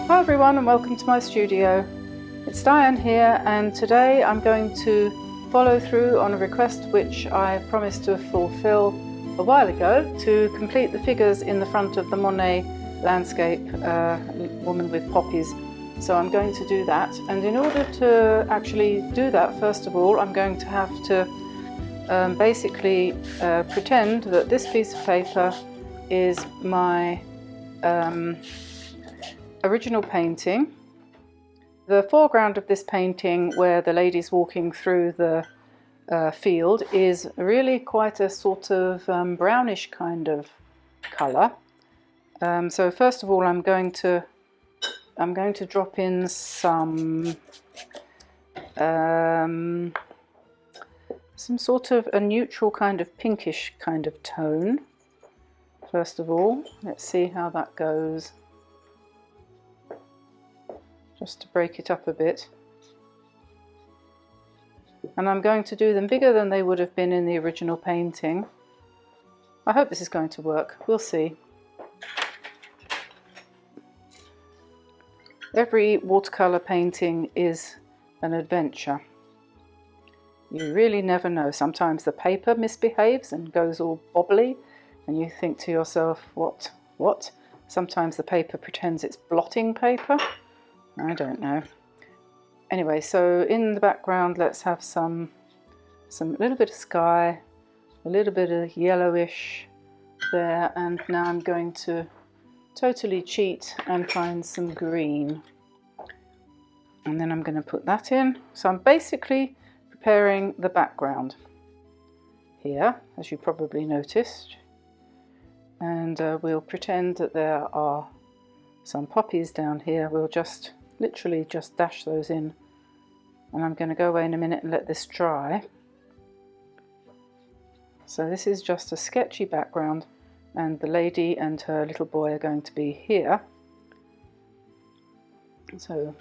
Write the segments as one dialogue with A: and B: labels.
A: Hi everyone and welcome to my studio. It's Diane here, and today I'm going to follow through on a request which I promised to fulfill a while ago, to complete the figures in the front of the Monet landscape, woman with poppies. So I'm going to do that, and in order to actually do that, first of all I'm going to have to basically pretend that this piece of paper is my original painting. The foreground of this painting, where the lady's walking through the field, is really quite a sort of brownish kind of colour. So first of all I'm going to drop in some sort of a neutral kind of pinkish kind of tone. First of all, let's see how that goes. Just to break it up a bit. And I'm going to do them bigger than they would have been in the original painting. I hope this is going to work. We'll see. Every watercolour painting is an adventure. You really never know. Sometimes the paper misbehaves and goes all bobbly, and you think to yourself, what? Sometimes the paper pretends it's blotting paper. I don't know. Anyway, so in the background let's have some little bit of sky, a little bit of yellowish there, and now I'm going to totally cheat and find some green. And then I'm going to put that in. So I'm basically preparing the background here, as you probably noticed. And we'll pretend that there are some poppies down here. We'll just literally just dash those in, and I'm going to go away in a minute and let this dry. So this is just a sketchy background, and the lady and her little boy are going to be here. So,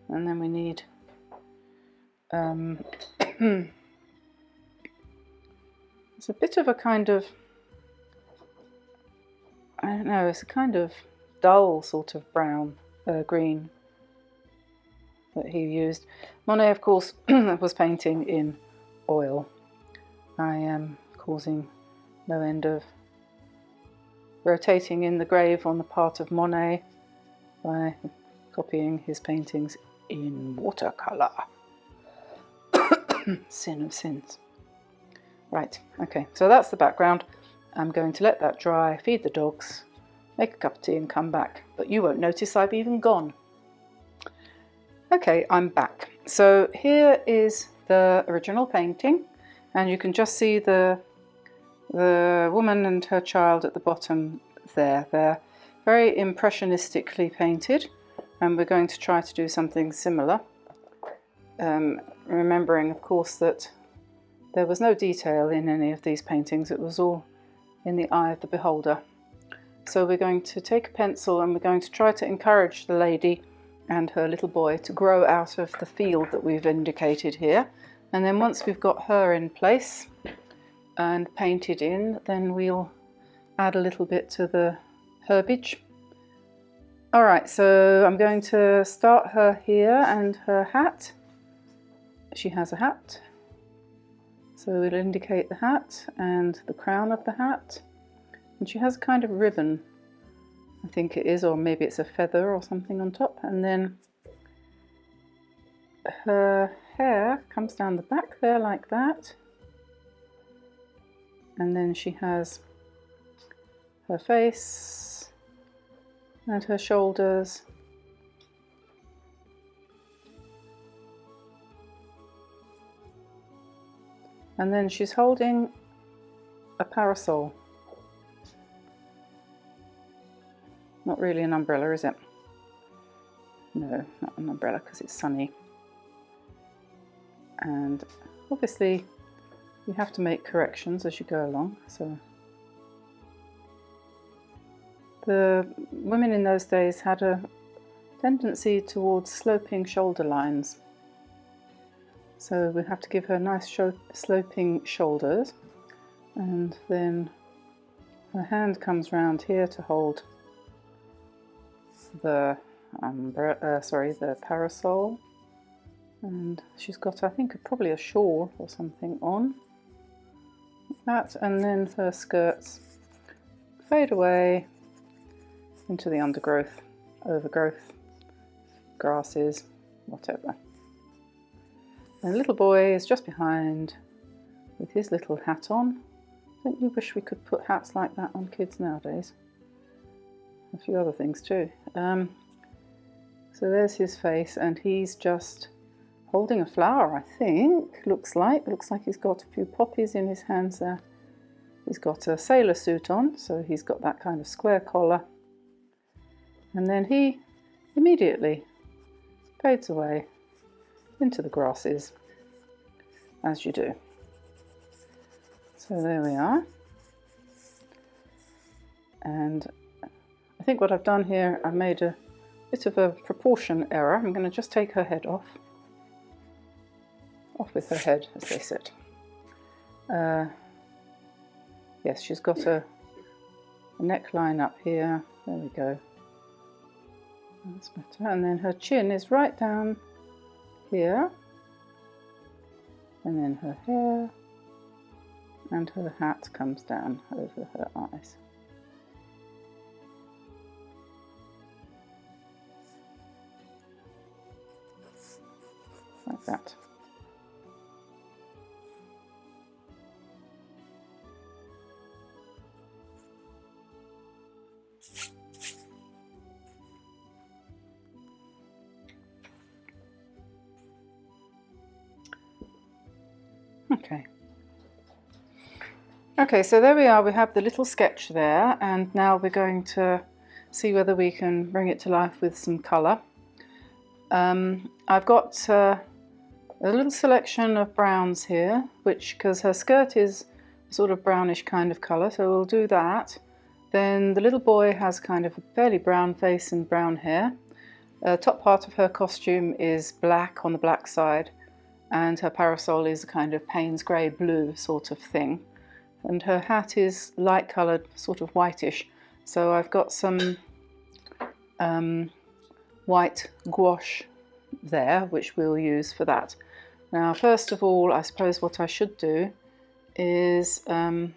A: and then we need it's a bit of a kind of, I don't know, it's a kind of dull sort of brown, green that he used. Monet, of course, was painting in oil. I am causing no end of rotating in the grave on the part of Monet by copying his paintings in watercolour. Sin of sins. Right, okay, so that's the background. I'm going to let that dry, feed the dogs, make a cup of tea and come back. But you won't notice I've even gone. Okay, I'm back. So here is the original painting, and you can just see the woman and her child at the bottom there. They're very impressionistically painted, and we're going to try to do something similar. Remembering, of course, that there was no detail in any of these paintings. It was all in the eye of the beholder. So we're going to take a pencil and we're going to try to encourage the lady and her little boy to grow out of the field that we've indicated here. And then once we've got her in place and painted in, then we'll add a little bit to the herbage. Alright, so I'm going to start her here, and her hat. She has a hat. So we'll indicate the hat and the crown of the hat. And she has a kind of ribbon, I think it is, or maybe it's a feather or something on top. And then her hair comes down the back there like that. And then she has her face and her shoulders. And then she's holding a parasol. Not really an umbrella, is it? No, not an umbrella because it's sunny. And obviously you have to make corrections as you go along. So the women in those days had a tendency towards sloping shoulder lines. So we have to give her nice sloping shoulders, and then her hand comes round here to hold the the parasol, and she's got, I think, probably a shawl or something on, like that, and then her skirts fade away into the undergrowth, overgrowth, grasses, whatever. And the little boy is just behind with his little hat on. Don't you wish we could put hats like that on kids nowadays? A few other things too. So there's his face, and he's just holding a flower, I think. Looks like he's got a few poppies in his hands there. He's got a sailor suit on, so he's got that kind of square collar. And then he immediately fades away into the grasses, as you do. So there we are. And I think what I've done here, I made a bit of a proportion error. I'm going to just take her head off with her head, as they said. Yes, she's got a neckline up here. There we go. That's better. And then her chin is right down here. And then her hair and her hat comes down over her eyes. Like that. Okay, so there we are, we have the little sketch there, and now we're going to see whether we can bring it to life with some colour. I've got a little selection of browns here, because her skirt is a sort of brownish kind of colour, so we'll do that. Then the little boy has kind of a fairly brown face and brown hair. Top part of her costume is black on the black side, and her parasol is a kind of Payne's grey blue sort of thing. And her hat is light coloured, sort of whitish. So I've got some white gouache there, which we'll use for that. Now, first of all, I suppose what I should do is rub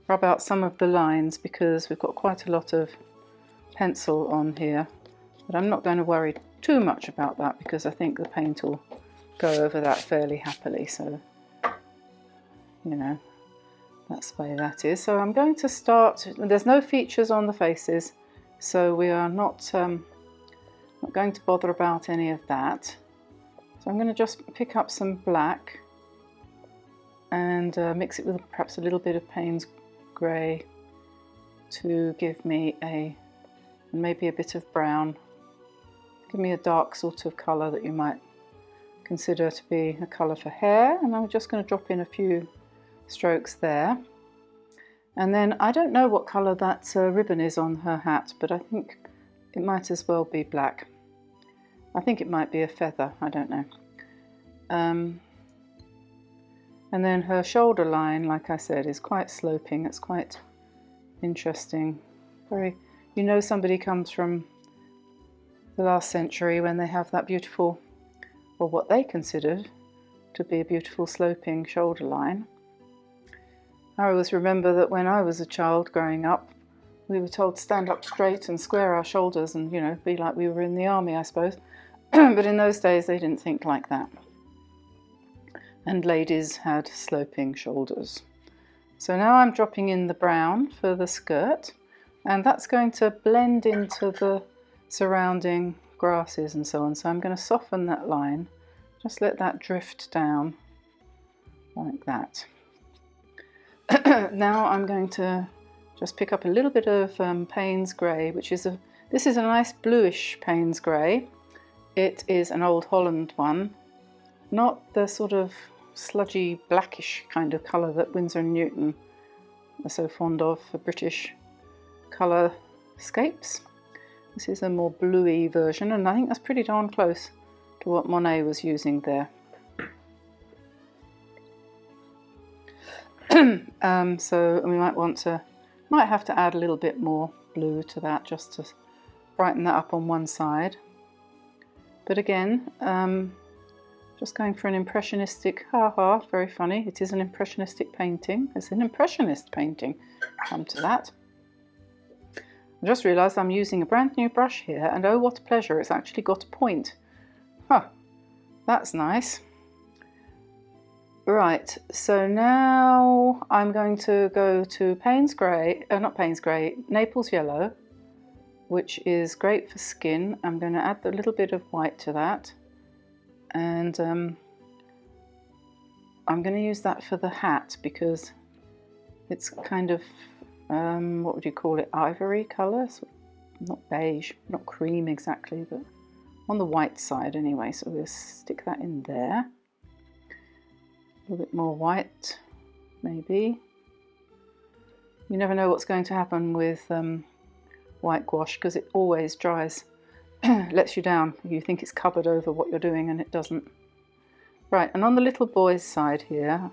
A: out some of the lines, because we've got quite a lot of pencil on here. But I'm not going to worry too much about that, because I think the paint will go over that fairly happily. So, you know, that's the way that is. So I'm going to start. There's no features on the faces, so we are not going to bother about any of that. So I'm going to just pick up some black and mix it with perhaps a little bit of Payne's grey to give me maybe a bit of brown. Give me a dark sort of colour that you might consider to be a colour for hair. And I'm just going to drop in a few strokes there. And then I don't know what colour that ribbon is on her hat, but I think it might as well be black. I think it might be a feather, I don't know. And then her shoulder line, like I said, is quite sloping. It's quite interesting. You know, somebody comes from the last century when they have that beautiful, or what they considered to be a beautiful sloping shoulder line. I always remember that when I was a child growing up, we were told to stand up straight and square our shoulders and, you know, be like we were in the army, I suppose. But in those days they didn't think like that. And ladies had sloping shoulders. So now I'm dropping in the brown for the skirt, and that's going to blend into the surrounding grasses and so on. So I'm going to soften that line, just let that drift down like that. Now I'm going to just pick up a little bit of Payne's grey, which is this is a nice bluish Payne's grey. It is an Old Holland one, not the sort of sludgy blackish kind of colour that Winsor and Newton are so fond of for British colorscapes. This is a more bluey version, and I think that's pretty darn close to what Monet was using there. So we might want to Might have to add a little bit more blue to that just to brighten that up on one side. But again, just going for an impressionistic, very funny. It is an impressionistic painting. It's an impressionist painting. Come to that. I just realised I'm using a brand new brush here, and oh what a pleasure, it's actually got a point. That's nice. Right, so now I'm going to go to Naples Yellow, which is great for skin. I'm going to add a little bit of white to that, and I'm going to use that for the hat because it's kind of, what would you call it, ivory colour? So not beige, not cream exactly, but on the white side anyway, so we'll stick that in there. A little bit more white, maybe. You never know what's going to happen with white gouache because it always dries, lets you down. You think it's covered over what you're doing and it doesn't. Right, and on the little boy's side here,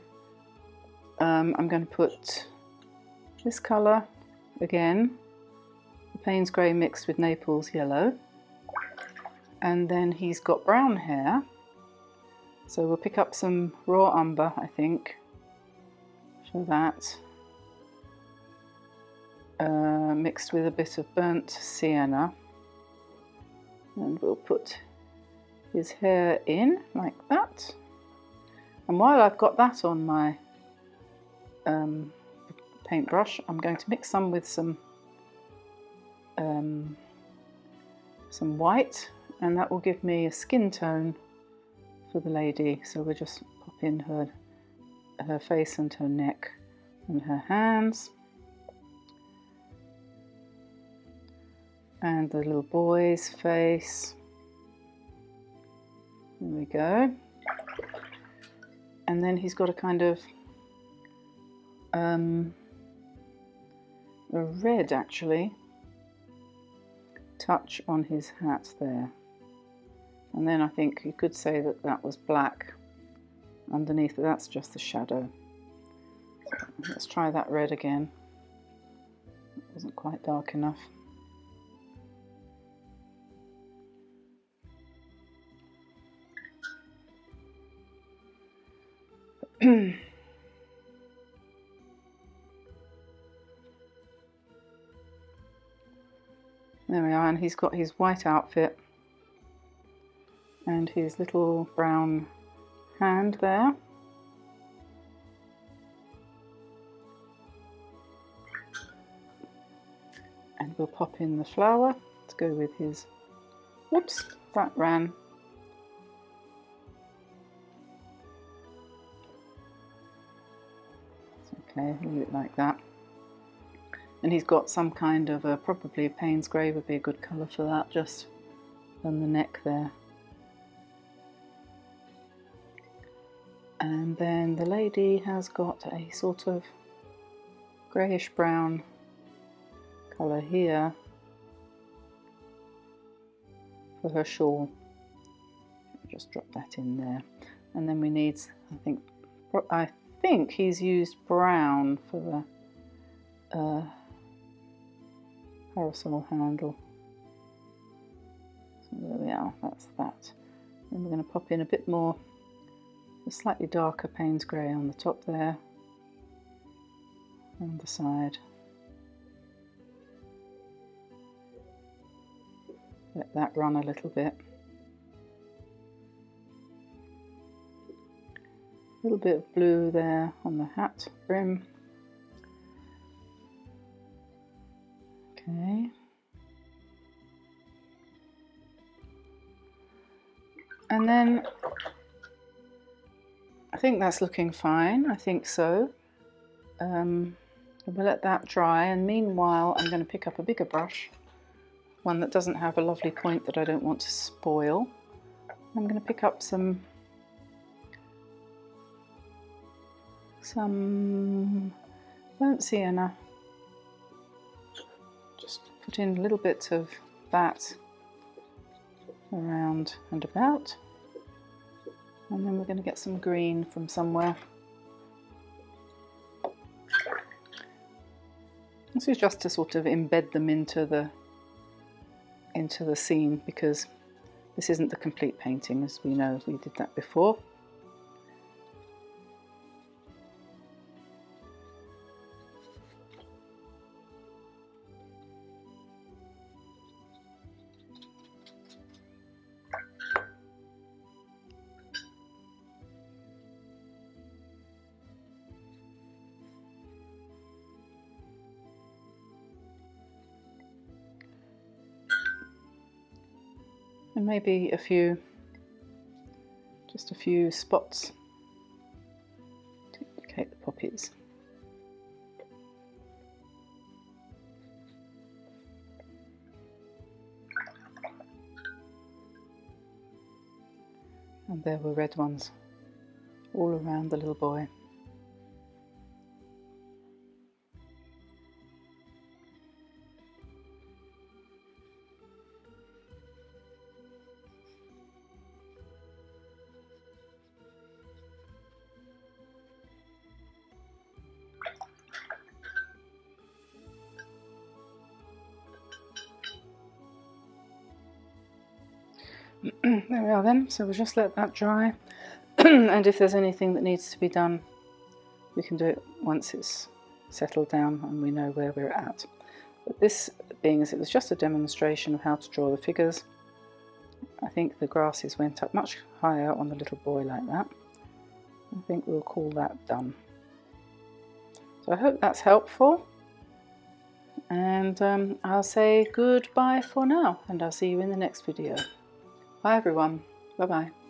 A: I'm going to put this colour again, the Payne's Grey mixed with Naples Yellow, and then he's got brown hair. So we'll pick up some raw umber, I think, for that, mixed with a bit of burnt sienna, and we'll put his hair in like that. And while I've got that on my paintbrush, I'm going to mix some with some white, and that will give me a skin tone for the lady. So we'll just pop in her face and her neck and her hands, and the little boy's face. There we go. And then he's got a kind of a red actually touch on his hat there. And then I think you could say that that was black underneath, but that's just the shadow. So let's try that red again. It wasn't quite dark enough. There we are, and he's got his white outfit and his little brown hand there. And we'll pop in the flower to go with his, whoops, that ran. Okay, leave it like that. And he's got some kind of a, probably Payne's Grey would be a good colour for that, just on the neck there. And then the lady has got a sort of greyish brown colour here for her shawl. Just drop that in there. And then we need, I think he's used brown for the parasol handle. So there we are, that's that. Then we're going to pop in a bit more, a slightly darker Payne's Grey on the top there, and the side. Let that run a little bit. A little bit of blue there on the hat brim. Okay. And then I think that's looking fine, I think so. We'll let that dry, and meanwhile I'm going to pick up a bigger brush, one that doesn't have a lovely point that I don't want to spoil. I'm going to pick up some burnt sienna. Just put in a little bit of that around and about, and then we're going to get some green from somewhere. This is just to sort of embed them into the scene, because this isn't the complete painting, as we know, we did that before. And maybe just a few spots to indicate the poppies. And there were red ones all around the little boy. There we are then, so we'll just let that dry and if there's anything that needs to be done, we can do it once it's settled down and we know where we're at. But this being as it was just a demonstration of how to draw the figures, I think the grasses went up much higher on the little boy like that. I think we'll call that done. So I hope that's helpful, and I'll say goodbye for now, and I'll see you in the next video. Bye everyone. Bye bye.